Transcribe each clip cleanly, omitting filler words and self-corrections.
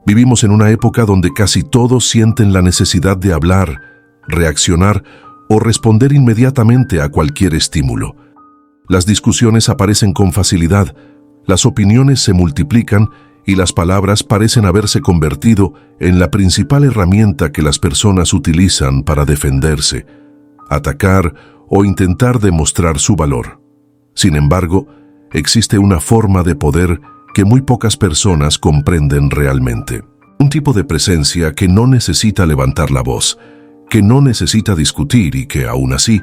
Vivimos en una época donde casi todos sienten la necesidad de hablar, reaccionar o responder inmediatamente a cualquier estímulo. Las discusiones aparecen con facilidad, las opiniones se multiplican y las palabras parecen haberse convertido en la principal herramienta que las personas utilizan para defenderse, atacar o intentar demostrar su valor. Sin embargo, existe una forma de poder que muy pocas personas comprenden realmente. Un tipo de presencia que no necesita levantar la voz, que no necesita discutir y que, aún así,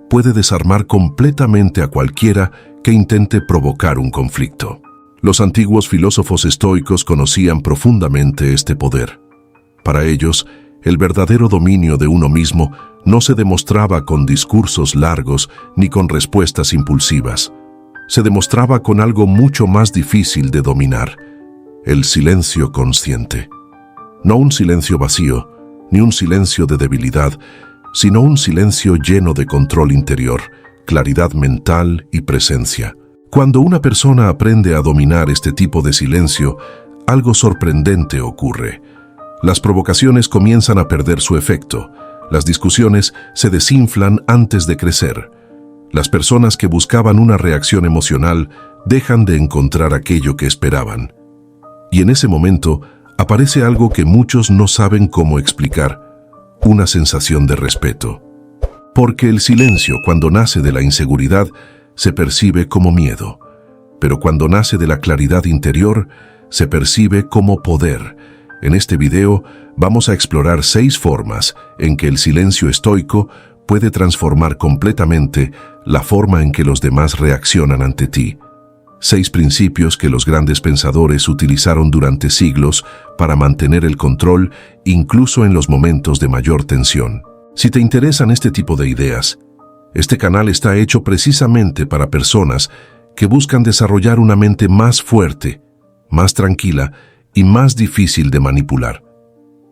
puede desarmar completamente a cualquiera que intente provocar un conflicto. Los antiguos filósofos estoicos conocían profundamente este poder. Para ellos, el verdadero dominio de uno mismo no se demostraba con discursos largos ni con respuestas impulsivas. Se demostraba con algo mucho más difícil de dominar: el silencio consciente. No un silencio vacío, ni un silencio de debilidad, sino un silencio lleno de control interior, claridad mental y presencia. Cuando una persona aprende a dominar este tipo de silencio, algo sorprendente ocurre. Las provocaciones comienzan a perder su efecto. Las discusiones se desinflan antes de crecer. Las personas que buscaban una reacción emocional dejan de encontrar aquello que esperaban. Y en ese momento aparece algo que muchos no saben cómo explicar: una sensación de respeto. Porque el silencio, cuando nace de la inseguridad, se percibe como miedo, pero cuando nace de la claridad interior, se percibe como poder. En este video vamos a explorar 6 formas en que el silencio estoico puede transformar completamente la forma en que los demás reaccionan ante ti. 6 principios que los grandes pensadores utilizaron durante siglos para mantener el control, incluso en los momentos de mayor tensión. Si te interesan este tipo de ideas, este canal está hecho precisamente para personas que buscan desarrollar una mente más fuerte, más tranquila y más difícil de manipular.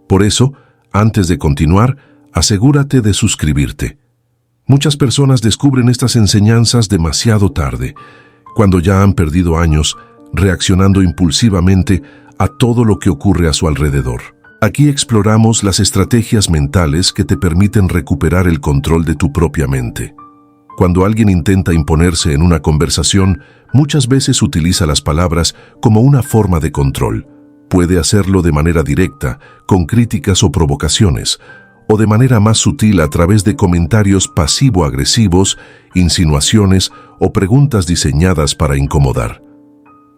Por eso, antes de continuar, asegúrate de suscribirte. Muchas personas descubren estas enseñanzas demasiado tarde, cuando ya han perdido años reaccionando impulsivamente a todo lo que ocurre a su alrededor. Aquí exploramos las estrategias mentales que te permiten recuperar el control de tu propia mente. Cuando alguien intenta imponerse en una conversación, muchas veces utiliza las palabras como una forma de control. Puede hacerlo de manera directa, con críticas o provocaciones, o de manera más sutil a través de comentarios pasivo-agresivos, insinuaciones o preguntas diseñadas para incomodar.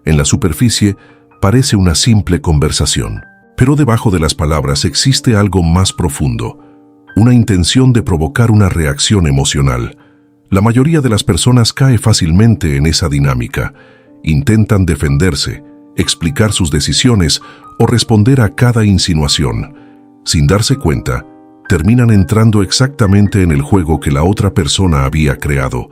En la superficie, parece una simple conversación, pero debajo de las palabras existe algo más profundo, una intención de provocar una reacción emocional. La mayoría de las personas cae fácilmente en esa dinámica. Intentan defenderse, explicar sus decisiones o responder a cada insinuación. Sin darse cuenta, terminan entrando exactamente en el juego que la otra persona había creado.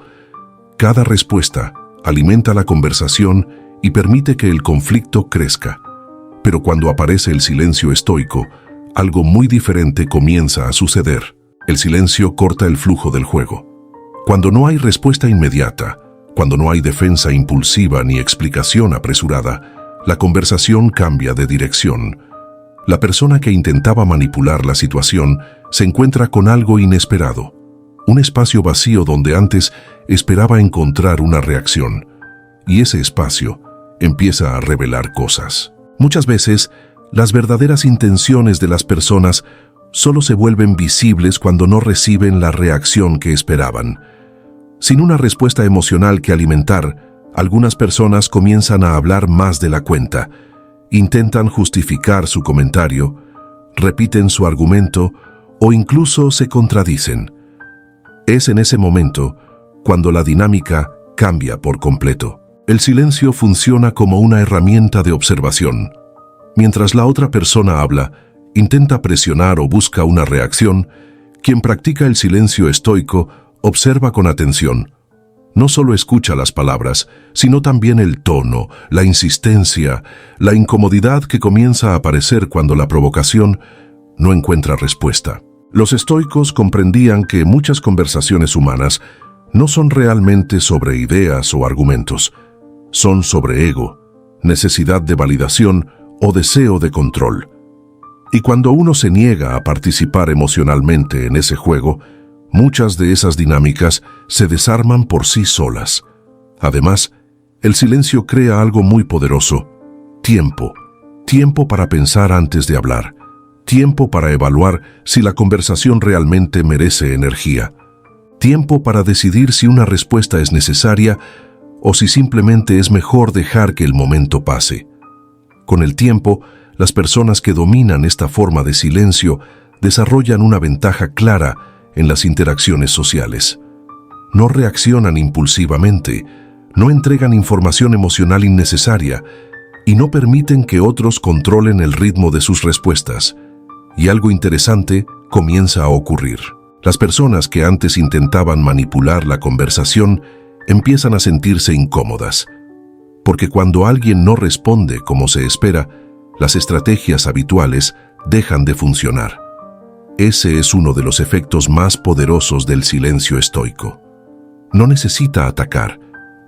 Cada respuesta alimenta la conversación y permite que el conflicto crezca. Pero cuando aparece el silencio estoico, algo muy diferente comienza a suceder. El silencio corta el flujo del juego. Cuando no hay respuesta inmediata, cuando no hay defensa impulsiva ni explicación apresurada, la conversación cambia de dirección. La persona que intentaba manipular la situación se encuentra con algo inesperado, un espacio vacío donde antes esperaba encontrar una reacción, y ese espacio empieza a revelar cosas. Muchas veces, las verdaderas intenciones de las personas solo se vuelven visibles cuando no reciben la reacción que esperaban. Sin una respuesta emocional que alimentar, algunas personas comienzan a hablar más de la cuenta, intentan justificar su comentario, repiten su argumento o incluso se contradicen. Es en ese momento cuando la dinámica cambia por completo. El silencio funciona como una herramienta de observación. Mientras la otra persona habla, intenta presionar o busca una reacción, quien practica el silencio estoico observa con atención. No solo escucha las palabras, sino también el tono, la insistencia, la incomodidad que comienza a aparecer cuando la provocación no encuentra respuesta. Los estoicos comprendían que muchas conversaciones humanas no son realmente sobre ideas o argumentos, son sobre ego, necesidad de validación o deseo de control. Y cuando uno se niega a participar emocionalmente en ese juego, muchas de esas dinámicas se desarman por sí solas. Además, el silencio crea algo muy poderoso: tiempo. Tiempo para pensar antes de hablar. Tiempo para evaluar si la conversación realmente merece energía. Tiempo para decidir si una respuesta es necesaria o si simplemente es mejor dejar que el momento pase. Con el tiempo, las personas que dominan esta forma de silencio desarrollan una ventaja clara en las interacciones sociales. No reaccionan impulsivamente, no entregan información emocional innecesaria y no permiten que otros controlen el ritmo de sus respuestas. Y algo interesante comienza a ocurrir. Las personas que antes intentaban manipular la conversación empiezan a sentirse incómodas, porque cuando alguien no responde como se espera, las estrategias habituales dejan de funcionar. Ese es uno de los efectos más poderosos del silencio estoico. No necesita atacar,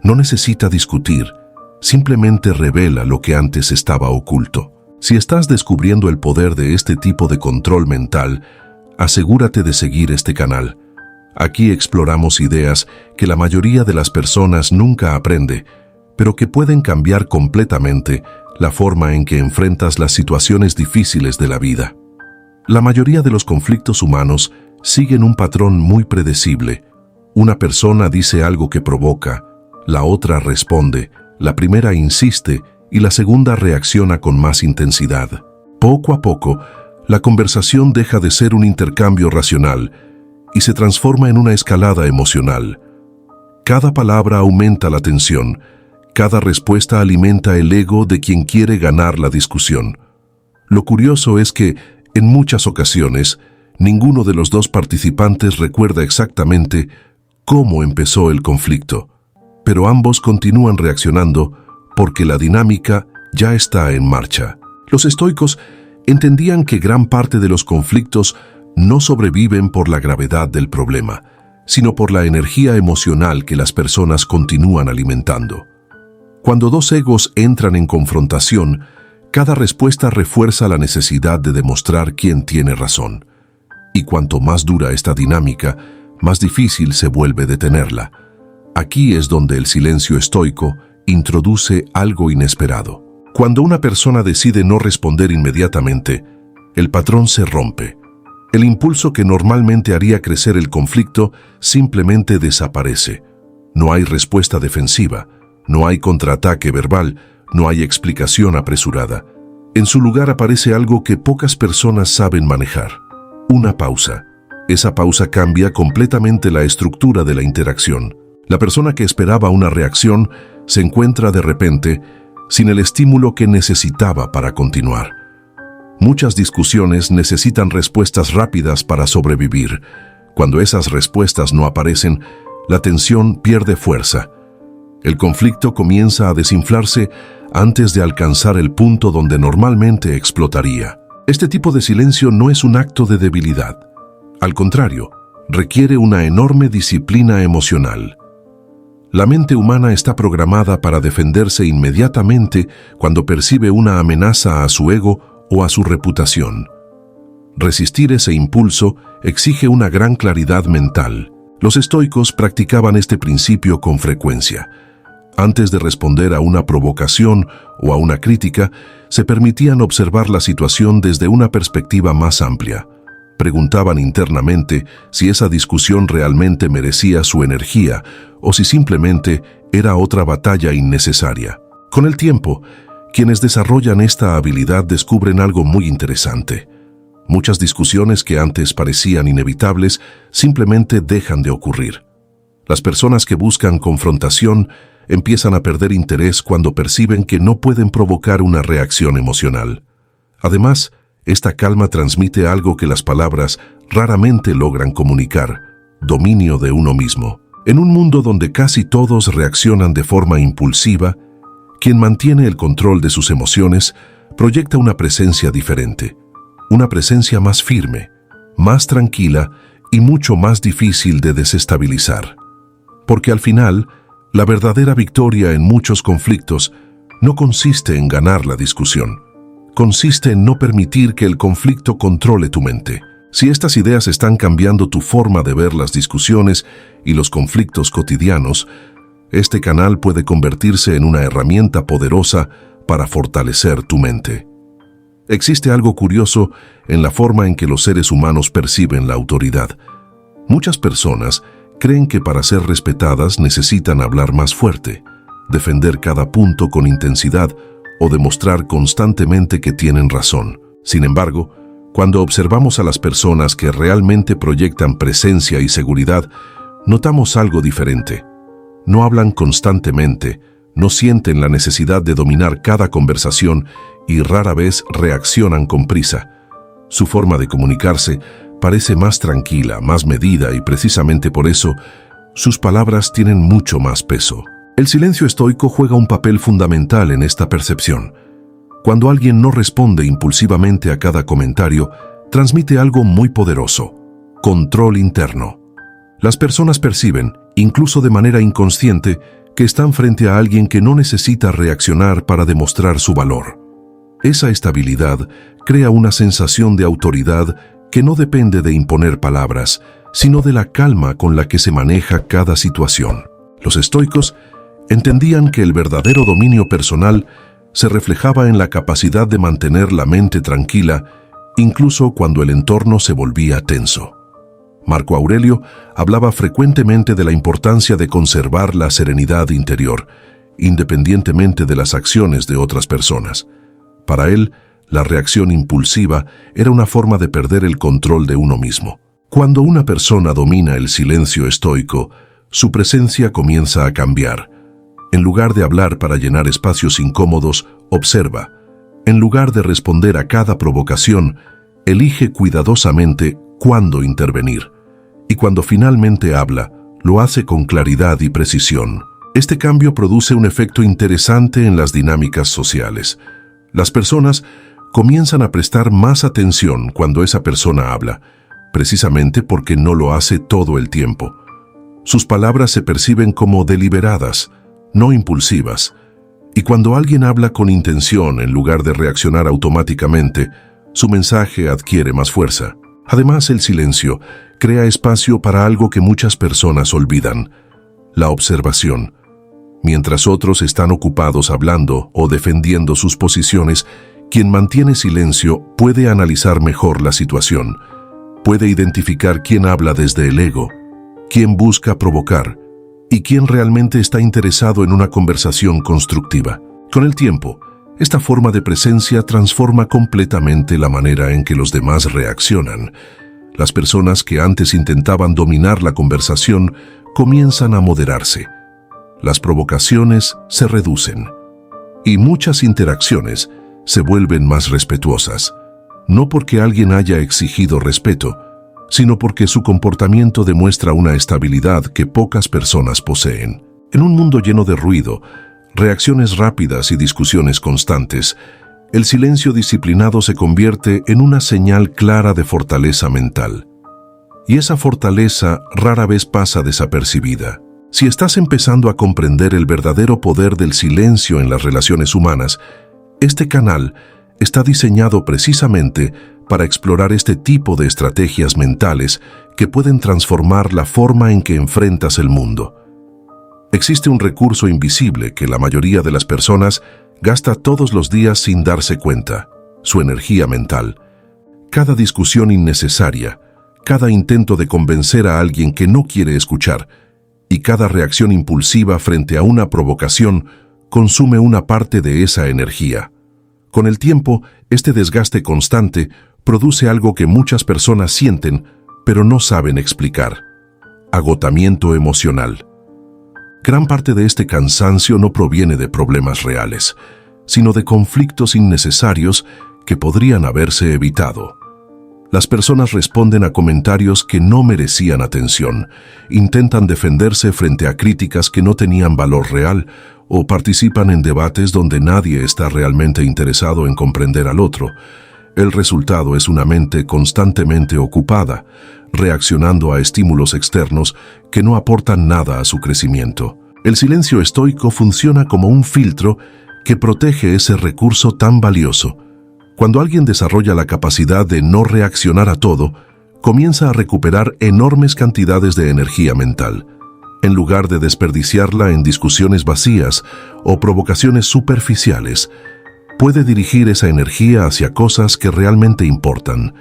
no necesita discutir, simplemente revela lo que antes estaba oculto. Si estás descubriendo el poder de este tipo de control mental, asegúrate de seguir este canal. Aquí exploramos ideas que la mayoría de las personas nunca aprende, pero que pueden cambiar completamente la forma en que enfrentas las situaciones difíciles de la vida. La mayoría de los conflictos humanos siguen un patrón muy predecible. Una persona dice algo que provoca, la otra responde, la primera insiste y la segunda reacciona con más intensidad. Poco a poco, la conversación deja de ser un intercambio racional y se transforma en una escalada emocional. Cada palabra aumenta la tensión, cada respuesta alimenta el ego de quien quiere ganar la discusión. Lo curioso es que, en muchas ocasiones, ninguno de los dos participantes recuerda exactamente cómo empezó el conflicto, pero ambos continúan reaccionando porque la dinámica ya está en marcha. Los estoicos entendían que gran parte de los conflictos no sobreviven por la gravedad del problema, sino por la energía emocional que las personas continúan alimentando. Cuando dos egos entran en confrontación, cada respuesta refuerza la necesidad de demostrar quién tiene razón. Y cuanto más dura esta dinámica, más difícil se vuelve detenerla. Aquí es donde el silencio estoico introduce algo inesperado. Cuando una persona decide no responder inmediatamente, el patrón se rompe. El impulso que normalmente haría crecer el conflicto simplemente desaparece. No hay respuesta defensiva, no hay contraataque verbal, no hay explicación apresurada. En su lugar aparece algo que pocas personas saben manejar: una pausa. Esa pausa cambia completamente la estructura de la interacción. La persona que esperaba una reacción se encuentra de repente sin el estímulo que necesitaba para continuar. Muchas discusiones necesitan respuestas rápidas para sobrevivir. Cuando esas respuestas no aparecen, la tensión pierde fuerza. El conflicto comienza a desinflarse antes de alcanzar el punto donde normalmente explotaría. Este tipo de silencio no es un acto de debilidad. Al contrario, requiere una enorme disciplina emocional. La mente humana está programada para defenderse inmediatamente cuando percibe una amenaza a su ego o a su reputación. Resistir ese impulso exige una gran claridad mental. Los estoicos practicaban este principio con frecuencia. Antes de responder a una provocación o a una crítica, se permitían observar la situación desde una perspectiva más amplia. Preguntaban internamente si esa discusión realmente merecía su energía o si simplemente era otra batalla innecesaria. Con el tiempo, quienes desarrollan esta habilidad descubren algo muy interesante. Muchas discusiones que antes parecían inevitables simplemente dejan de ocurrir. Las personas que buscan confrontación empiezan a perder interés cuando perciben que no pueden provocar una reacción emocional. Además, esta calma transmite algo que las palabras raramente logran comunicar: dominio de uno mismo. En un mundo donde casi todos reaccionan de forma impulsiva, quien mantiene el control de sus emociones proyecta una presencia diferente, una presencia más firme, más tranquila y mucho más difícil de desestabilizar. Porque al final, la verdadera victoria en muchos conflictos no consiste en ganar la discusión, consiste en no permitir que el conflicto controle tu mente. Si estas ideas están cambiando tu forma de ver las discusiones y los conflictos cotidianos, este canal puede convertirse en una herramienta poderosa para fortalecer tu mente. Existe algo curioso en la forma en que los seres humanos perciben la autoridad. Muchas personas creen que para ser respetadas necesitan hablar más fuerte, defender cada punto con intensidad o demostrar constantemente que tienen razón. Sin embargo, cuando observamos a las personas que realmente proyectan presencia y seguridad, notamos algo diferente. No hablan constantemente, no sienten la necesidad de dominar cada conversación y rara vez reaccionan con prisa. Su forma de comunicarse parece más tranquila, más medida y precisamente por eso, sus palabras tienen mucho más peso. El silencio estoico juega un papel fundamental en esta percepción. Cuando alguien no responde impulsivamente a cada comentario, transmite algo muy poderoso: control interno. Las personas perciben, incluso de manera inconsciente, que están frente a alguien que no necesita reaccionar para demostrar su valor. Esa estabilidad crea una sensación de autoridad que no depende de imponer palabras, sino de la calma con la que se maneja cada situación. Los estoicos entendían que el verdadero dominio personal se reflejaba en la capacidad de mantener la mente tranquila, incluso cuando el entorno se volvía tenso. Marco Aurelio hablaba frecuentemente de la importancia de conservar la serenidad interior, independientemente de las acciones de otras personas. Para él, la reacción impulsiva era una forma de perder el control de uno mismo. Cuando una persona domina el silencio estoico, su presencia comienza a cambiar. En lugar de hablar para llenar espacios incómodos, observa. En lugar de responder a cada provocación, elige cuidadosamente cuándo intervenir. Y cuando finalmente habla, lo hace con claridad y precisión. Este cambio produce un efecto interesante en las dinámicas sociales. Las personas comienzan a prestar más atención cuando esa persona habla, precisamente porque no lo hace todo el tiempo. Sus palabras se perciben como deliberadas, no impulsivas, y cuando alguien habla con intención en lugar de reaccionar automáticamente, su mensaje adquiere más fuerza. Además, el silencio crea espacio para algo que muchas personas olvidan: la observación. Mientras otros están ocupados hablando o defendiendo sus posiciones, quien mantiene silencio puede analizar mejor la situación, puede identificar quién habla desde el ego, quién busca provocar y quién realmente está interesado en una conversación constructiva. Con el tiempo, esta forma de presencia transforma completamente la manera en que los demás reaccionan. Las personas que antes intentaban dominar la conversación comienzan a moderarse. Las provocaciones se reducen y muchas interacciones se vuelven más respetuosas, no porque alguien haya exigido respeto, sino porque su comportamiento demuestra una estabilidad que pocas personas poseen. En un mundo lleno de ruido, reacciones rápidas y discusiones constantes, el silencio disciplinado se convierte en una señal clara de fortaleza mental. Y esa fortaleza rara vez pasa desapercibida. Si estás empezando a comprender el verdadero poder del silencio en las relaciones humanas, este canal está diseñado precisamente para explorar este tipo de estrategias mentales que pueden transformar la forma en que enfrentas el mundo. Existe un recurso invisible que la mayoría de las personas gasta todos los días sin darse cuenta: su energía mental. Cada discusión innecesaria, cada intento de convencer a alguien que no quiere escuchar y cada reacción impulsiva frente a una provocación consume una parte de esa energía. Con el tiempo, este desgaste constante produce algo que muchas personas sienten, pero no saben explicar: agotamiento emocional. Gran parte de este cansancio no proviene de problemas reales, sino de conflictos innecesarios que podrían haberse evitado. Las personas responden a comentarios que no merecían atención, intentan defenderse frente a críticas que no tenían valor real o participan en debates donde nadie está realmente interesado en comprender al otro. El resultado es una mente constantemente ocupada, reaccionando a estímulos externos que no aportan nada a su crecimiento. El silencio estoico funciona como un filtro que protege ese recurso tan valioso. Cuando alguien desarrolla la capacidad de no reaccionar a todo, comienza a recuperar enormes cantidades de energía mental, en lugar de desperdiciarla en discusiones vacías o provocaciones superficiales. Puede dirigir esa energía hacia cosas que realmente importan: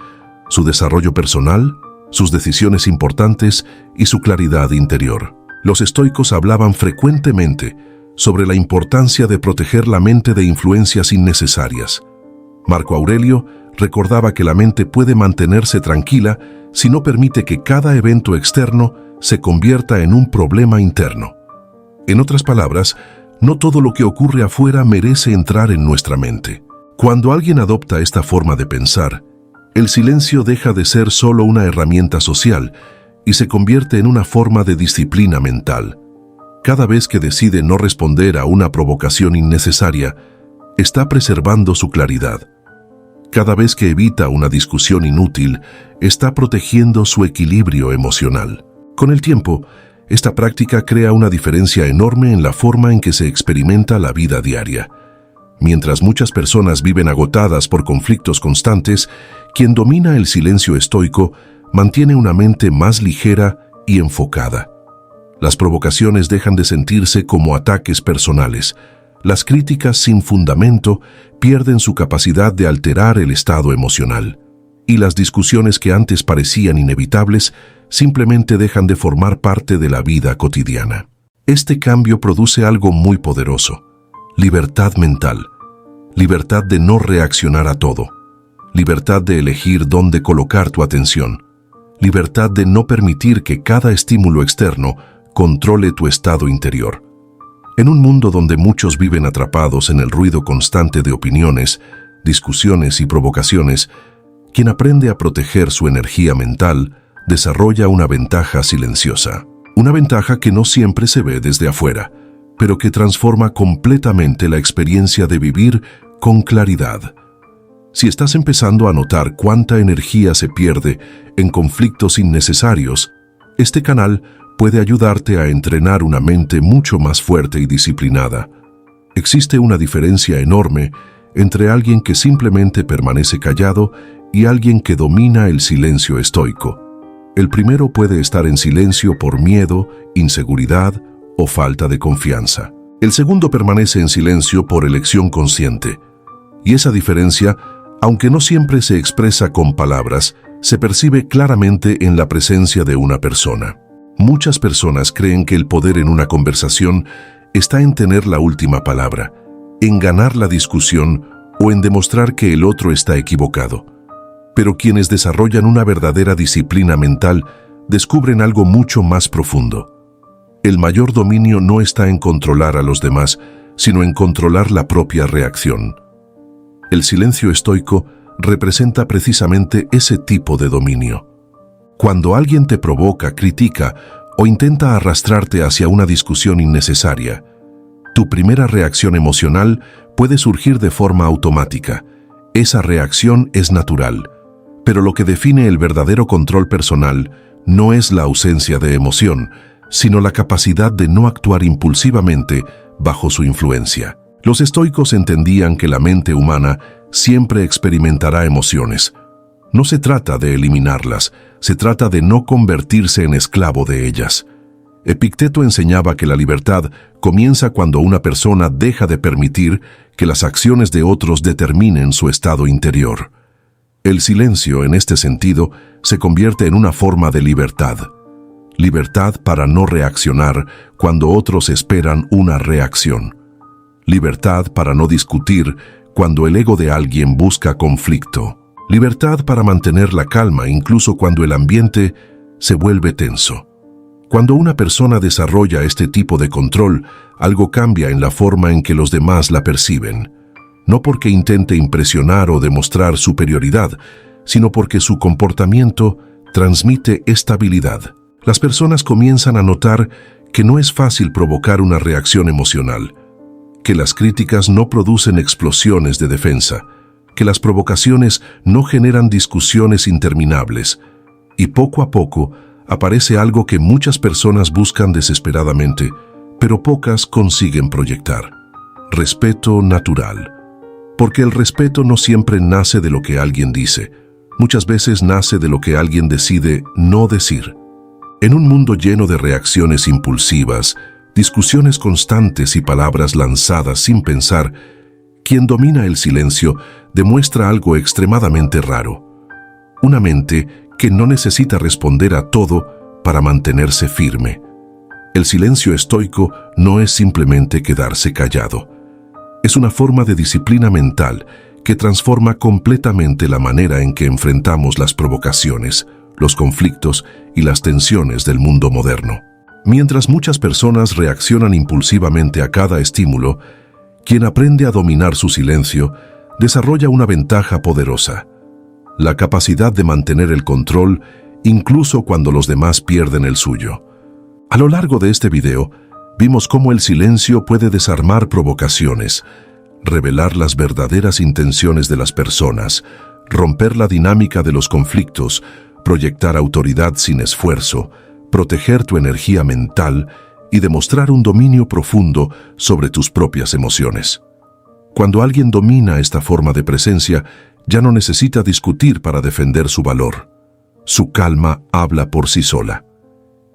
su desarrollo personal, sus decisiones importantes y su claridad interior. Los estoicos hablaban frecuentemente sobre la importancia de proteger la mente de influencias innecesarias. Marco Aurelio recordaba que la mente puede mantenerse tranquila si no permite que cada evento externo se convierta en un problema interno. En otras palabras, no todo lo que ocurre afuera merece entrar en nuestra mente. Cuando alguien adopta esta forma de pensar, el silencio deja de ser solo una herramienta social y se convierte en una forma de disciplina mental. Cada vez que decide no responder a una provocación innecesaria, está preservando su claridad. Cada vez que evita una discusión inútil, está protegiendo su equilibrio emocional. Con el tiempo, esta práctica crea una diferencia enorme en la forma en que se experimenta la vida diaria. Mientras muchas personas viven agotadas por conflictos constantes, quien domina el silencio estoico mantiene una mente más ligera y enfocada. Las provocaciones dejan de sentirse como ataques personales. Las críticas sin fundamento pierden su capacidad de alterar el estado emocional. Y las discusiones que antes parecían inevitables simplemente dejan de formar parte de la vida cotidiana. Este cambio produce algo muy poderoso: libertad mental, libertad de no reaccionar a todo, libertad de elegir dónde colocar tu atención, libertad de no permitir que cada estímulo externo controle tu estado interior. En un mundo donde muchos viven atrapados en el ruido constante de opiniones, discusiones y provocaciones, quien aprende a proteger su energía mental desarrolla una ventaja silenciosa. Una ventaja que no siempre se ve desde afuera, pero que transforma completamente la experiencia de vivir con claridad. Si estás empezando a notar cuánta energía se pierde en conflictos innecesarios, este canal puede ayudarte a entrenar una mente mucho más fuerte y disciplinada. Existe una diferencia enorme entre alguien que simplemente permanece callado y alguien que domina el silencio estoico. El primero puede estar en silencio por miedo, inseguridad o falta de confianza. El segundo permanece en silencio por elección consciente. Y esa diferencia, aunque no siempre se expresa con palabras, se percibe claramente en la presencia de una persona. Muchas personas creen que el poder en una conversación está en tener la última palabra, en ganar la discusión o en demostrar que el otro está equivocado. Pero quienes desarrollan una verdadera disciplina mental descubren algo mucho más profundo. El mayor dominio no está en controlar a los demás, sino en controlar la propia reacción. El silencio estoico representa precisamente ese tipo de dominio. Cuando alguien te provoca, critica o intenta arrastrarte hacia una discusión innecesaria, tu primera reacción emocional puede surgir de forma automática. Esa reacción es natural, pero lo que define el verdadero control personal no es la ausencia de emoción, sino la capacidad de no actuar impulsivamente bajo su influencia. Los estoicos entendían que la mente humana siempre experimentará emociones. No se trata de eliminarlas, se trata de no convertirse en esclavo de ellas. Epicteto enseñaba que la libertad comienza cuando una persona deja de permitir que las acciones de otros determinen su estado interior. El silencio, en este sentido, se convierte en una forma de libertad. Libertad para no reaccionar cuando otros esperan una reacción. Libertad para no discutir cuando el ego de alguien busca conflicto. Libertad para mantener la calma incluso cuando el ambiente se vuelve tenso. Cuando una persona desarrolla este tipo de control, algo cambia en la forma en que los demás la perciben. No porque intente impresionar o demostrar superioridad, sino porque su comportamiento transmite estabilidad. Las personas comienzan a notar que no es fácil provocar una reacción emocional, que las críticas no producen explosiones de defensa, que las provocaciones no generan discusiones interminables, y poco a poco aparece algo que muchas personas buscan desesperadamente, pero pocas consiguen proyectar: respeto natural. Porque el respeto no siempre nace de lo que alguien dice. Muchas veces nace de lo que alguien decide no decir. En un mundo lleno de reacciones impulsivas, discusiones constantes y palabras lanzadas sin pensar, quien domina el silencio demuestra algo extremadamente raro. Una mente que no necesita responder a todo para mantenerse firme. El silencio estoico no es simplemente quedarse callado. Es una forma de disciplina mental que transforma completamente la manera en que enfrentamos las provocaciones, los conflictos y las tensiones del mundo moderno. Mientras muchas personas reaccionan impulsivamente a cada estímulo, quien aprende a dominar su silencio desarrolla una ventaja poderosa: la capacidad de mantener el control incluso cuando los demás pierden el suyo. A lo largo de este video, vimos cómo el silencio puede desarmar provocaciones, revelar las verdaderas intenciones de las personas, romper la dinámica de los conflictos, proyectar autoridad sin esfuerzo, proteger tu energía mental y demostrar un dominio profundo sobre tus propias emociones. Cuando alguien domina esta forma de presencia, ya no necesita discutir para defender su valor. Su calma habla por sí sola.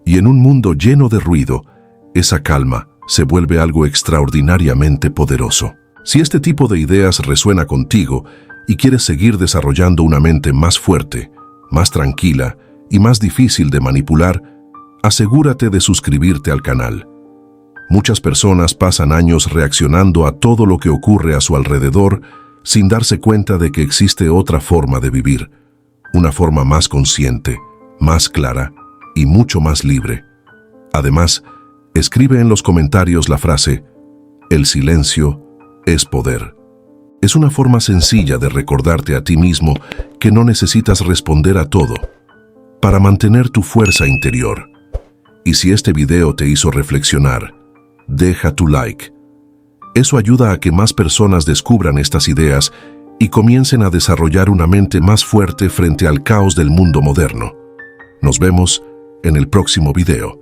Y en un mundo lleno de ruido, esa calma se vuelve algo extraordinariamente poderoso. Si este tipo de ideas resuena contigo y quieres seguir desarrollando una mente más fuerte, más tranquila y más difícil de manipular, asegúrate de suscribirte al canal. Muchas personas pasan años reaccionando a todo lo que ocurre a su alrededor sin darse cuenta de que existe otra forma de vivir, una forma más consciente, más clara y mucho más libre. Además, escribe en los comentarios la frase: "El silencio es poder". Es una forma sencilla de recordarte a ti mismo que no necesitas responder a todo, para mantener tu fuerza interior. Y si este video te hizo reflexionar, deja tu like. Eso ayuda a que más personas descubran estas ideas y comiencen a desarrollar una mente más fuerte frente al caos del mundo moderno. Nos vemos en el próximo video.